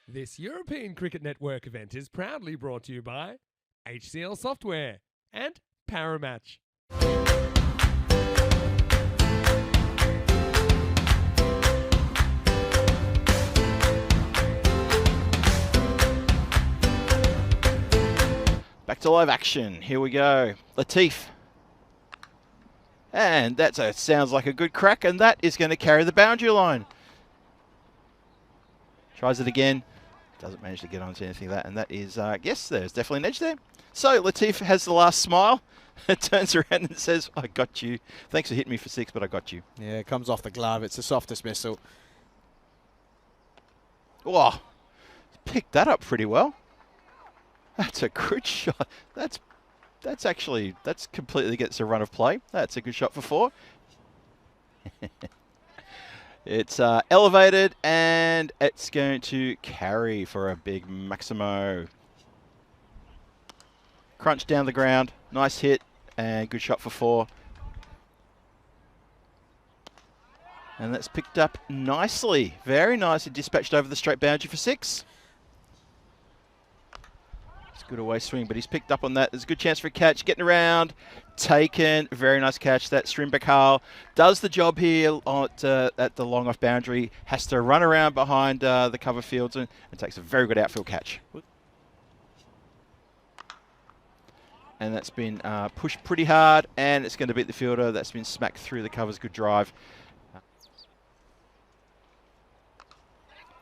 This European Cricket Network event is proudly brought to you by HCL Software and Paramatch. Back to live action. Here we go. Latif. And that sounds like a good crack, and that is going to carry the boundary line. Tries it again. Doesn't manage to get onto anything of that, and that is, yes, there's definitely an edge there. So Latif has the last smile. Turns around and says, I got you. Thanks for hitting me for 6, but I got you. Yeah, it comes off the glove. It's a soft dismissal. Oh, picked that up pretty well. That's a good shot. That's completely gets a run of play. That's a good shot for 4. It's elevated, and it's going to carry for a big Maximo. Crunch down the ground. Nice hit, and good shot for 4. And that's picked up nicely. Very nicely dispatched over the straight boundary for 6. Good away swing, but he's picked up on that. There's a good chance for a catch. Getting around. Taken. Very nice catch. That Strimbakal does the job here at the long off boundary. Has to run around behind the cover fields and takes a very good outfield catch. And that's been pushed pretty hard, and it's going to beat the fielder. That's been smacked through the covers. Good drive.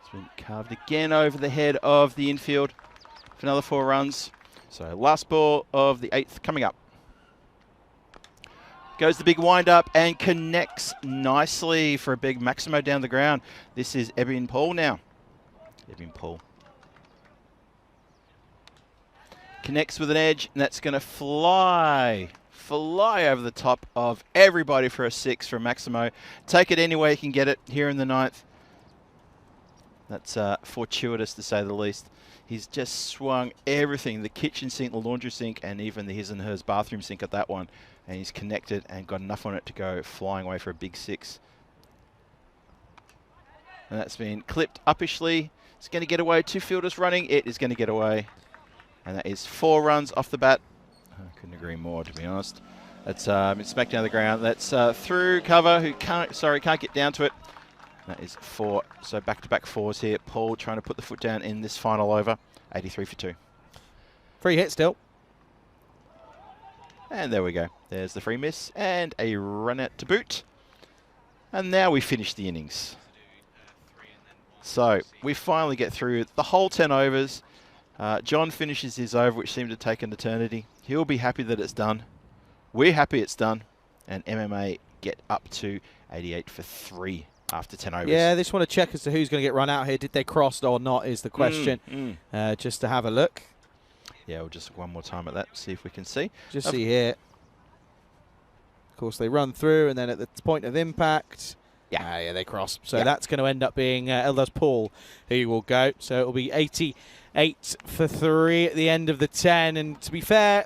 It's been carved again over the head of the infield. For another 4 runs. So last ball of the 8th coming up. Goes the big wind up and connects nicely for a big Maximo down the ground. This is Ebin Paul now. Ebin Paul. Connects with an edge, and that's going to fly over the top of everybody for a 6 from Maximo. Take it any way you can get it here in the 9th. That's fortuitous to say the least. He's just swung everything, the kitchen sink, the laundry sink, and even the his and hers bathroom sink at that one. And he's connected and got enough on it to go flying away for a big 6. And that's been clipped upishly. It's going to get away. 2 fielders running. It is going to get away. And that is 4 runs off the bat. I couldn't agree more, to be honest. That's been smacked down the ground. That's through cover, who can't get down to it. That is 4. So back-to-back 4s here. Paul trying to put the foot down in this final over. 83 for 2. Free hit still. And there we go. There's the free miss and a run out to boot. And now we finish the innings. So we finally get through the whole 10 overs. John finishes his over, which seemed to take an eternity. He'll be happy that it's done. We're happy it's done. And MMA get up to 88 for 3. After 10 overs. Yeah, they just want to check as to who's going to get run out here. Did they cross or not is the question. Just to have a look. Yeah, we'll just look one more time at that, see if we can see. Just see here. Of course, they run through, and then at the point of impact, yeah, they cross. So that's going to end up being Elders Paul who will go. So it will be 88 for 3 at the end of the 10. And to be fair...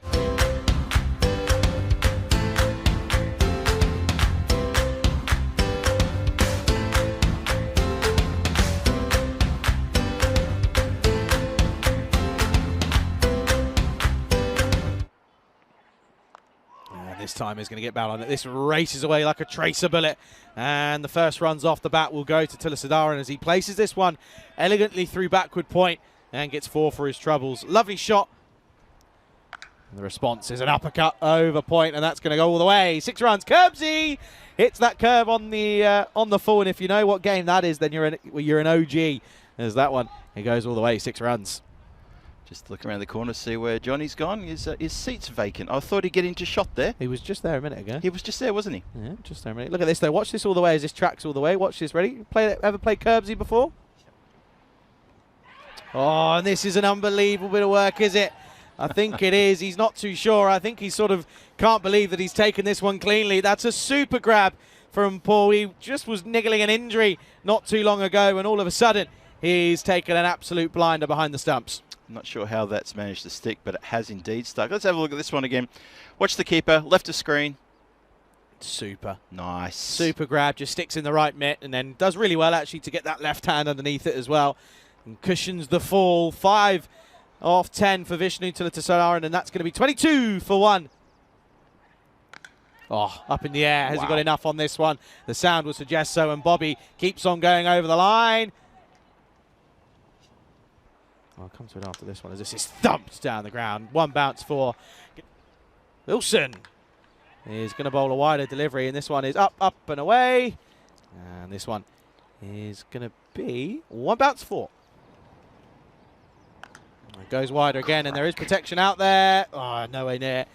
This time is going to get battle on it. This races away like a tracer bullet. And the first runs off the bat will go to Tilasidaran as he places this one elegantly through backward point and gets 4 for his troubles. Lovely shot. And the response is an uppercut over point, and that's going to go all the way. 6 runs. Curbsy hits that curve on the full, and if you know what game that is, then you're an OG. There's that one. It goes all the way. 6 runs. Just look around the corner, see where Johnny's gone. His seat's vacant. I thought he'd get into shot there. He was just there a minute ago. He was just there, wasn't he? Yeah, just there a minute. Look at this, though. Watch this all the way as this tracks all the way. Watch this. Ready? Ever played Curbsy before? Oh, and this is an unbelievable bit of work, is it? I think it is. He's not too sure. I think he sort of can't believe that he's taken this one cleanly. That's a super grab from Paul. He just was niggling an injury not too long ago, and all of a sudden he's taken an absolute blinder behind the stumps. I'm not sure how that's managed to stick, but it has indeed stuck. Let's have a look at this one again. Watch the keeper, left of screen. Super. Nice. Super grab, just sticks in the right mitt and then does really well actually to get that left hand underneath it as well. and cushions the fall. 5 off 10 for Vishnu Tilitasararan, and that's going to be 22 for 1. Oh, up in the air. Has he got enough on this one? The sound would suggest so, and Bobby keeps on going over the line. I'll come to it after this one as this is thumped down the ground. 1 bounce for Wilson. He's going to bowl a wider delivery, and this one is up, up and away. And this one is going to be 1 bounce for. It goes wider again, and there is protection out there. Oh, nowhere near.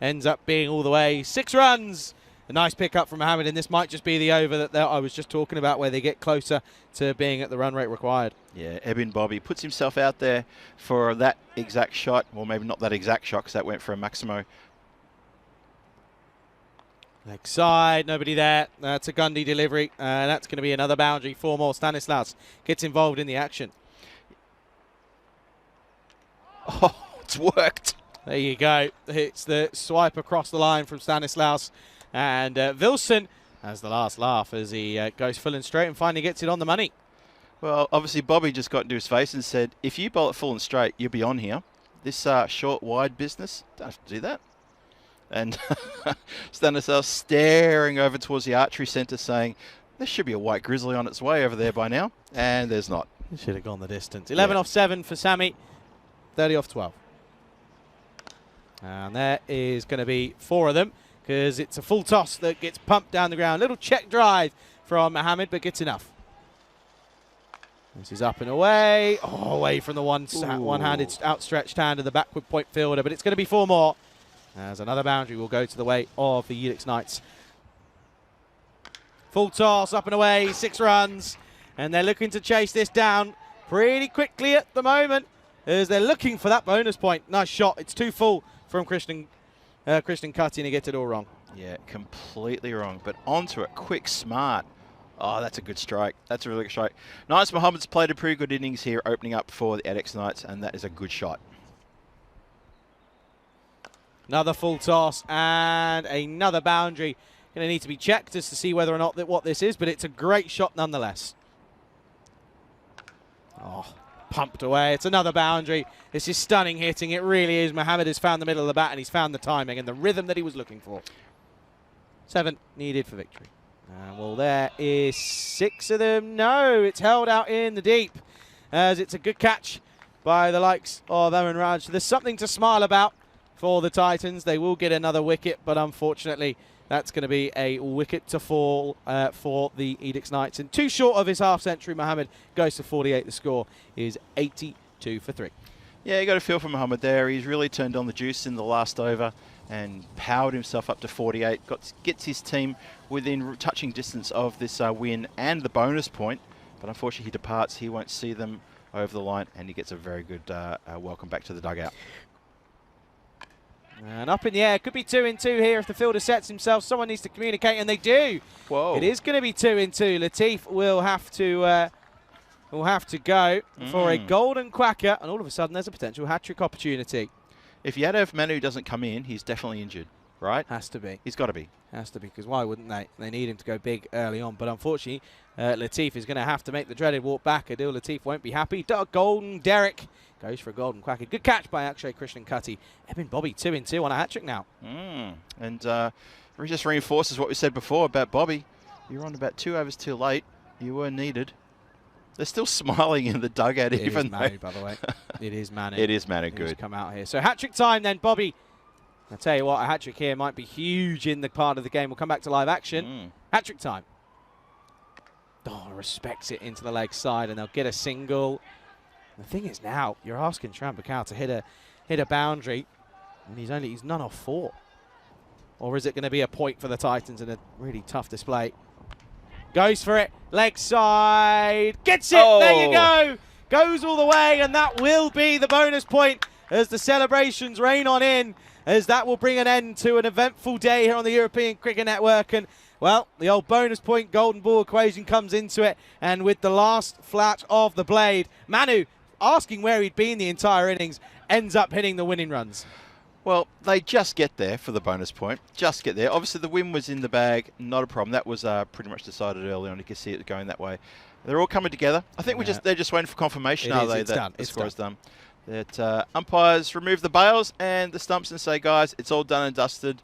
Ends up being all the way 6 runs. A nice pickup from Mohammed, and this might just be the over that I was just talking about, where they get closer to being at the run rate required. Yeah, Ebin Bobby puts himself out there for that exact shot. Well, maybe not that exact shot, because that went for a Maximo. Leg side, nobody there. That's a Gundy delivery. That's going to be another boundary. 4 more. Stanislaus gets involved in the action. Oh, it's worked. There you go. It's the swipe across the line from Stanislaus. And Wilson has the last laugh as he goes full and straight and finally gets it on the money. Well, obviously Bobby just got into his face and said, if you bowl it full and straight, you'll be on here. This short, wide business, don't have to do that. And Stanislaus staring over towards the archery centre saying, there should be a white grizzly on its way over there by now. And there's not. It should have gone the distance. 11 off 7 for Sammy. 30 off 12. And there is going to be 4 of them, because it's a full toss that gets pumped down the ground. Little check drive from Mohammed, but gets enough. This is up and away. Oh, away from the one-handed outstretched hand of the backward point fielder, but it's going to be 4 more. As another boundary will go to the way of the EDK Knights. Full toss, up and away, 6 runs. And they're looking to chase this down pretty quickly at the moment, as they're looking for that bonus point. Nice shot. It's too full from Krishnan Cutty, and he gets it all wrong. Yeah, completely wrong. But onto it, quick, smart. Oh, that's a good strike. That's a really good strike. Nice. Mohammed's played a pretty good innings here, opening up for the EDK Knights, and that is a good shot. Another full toss and another boundary. Going to need to be checked just to see whether or not what this is, but it's a great shot nonetheless. Oh, pumped away. It's another boundary. This is stunning hitting. It really is. Mohammed has found the middle of the bat, and he's found the timing and the rhythm that he was looking for. 7 needed for victory. And well, there is 6 of them. No, it's held out in the deep, as it's a good catch by the likes of Aman Raj. There's something to smile about for the Titans. They will get another wicket, but unfortunately that's going to be a wicket to fall for the EDK Knights. And 2 short of his half-century, Mohammed goes to 48. The score is 82 for 3. Yeah, you got a feel for Mohammed there. He's really turned on the juice in the last over and powered himself up to 48. Gets his team within touching distance of this win and the bonus point. But unfortunately he departs. He won't see them over the line, and he gets a very good welcome back to the dugout. And up in the air, could be 2 in 2 here if the fielder sets himself. Someone needs to communicate, and they do. Whoa! It is going to be 2 in 2. Latif will have to go for a golden quacker, and all of a sudden there's a potential hat-trick opportunity. If Yadav Manu doesn't come in, he's definitely injured, right? Has to be. He's got to be. Has to be, because why wouldn't they? They need him to go big early on, but unfortunately, Latif is going to have to make the dreaded walk back. Adil Latif won't be happy. Golden Derek goes for a golden quacker. Good catch by Akshay Krishnan Cutty. Ebin Bobby 2 in 2 on a hat-trick now. And it just reinforces what we said before about Bobby. You're on about 2 overs too late. You were needed. They're still smiling in the dugout, even though. It is Manu, by the way. It is Manu. It is Manu, good. Come out here. So hat-trick time then, Bobby. I'll tell you what, a hat-trick here might be huge in the part of the game. We'll come back to live action. Hat-trick time. Oh, respects it into the leg side, and they'll get a single. The thing is now, you're asking Trambakal to hit a boundary, and he's none off 4. Or is it going to be a point for the Titans in a really tough display? Goes for it, leg side, gets it, there you go! Goes all the way, and that will be the bonus point as the celebrations rain on in, as that will bring an end to an eventful day here on the European Cricket Network. And well, the old bonus point golden ball equation comes into it, and with the last flat of the blade, Manu, asking where he'd been the entire innings, ends up hitting the winning runs. Well, they just get there for the bonus point. Just get there. Obviously, the win was in the bag. Not a problem. That was pretty much decided early on. You could see it going that way. They're all coming together. I think they're just waiting for confirmation, are they? It's that done. the score is done. That umpires remove the bails and the stumps and say, guys, it's all done and dusted.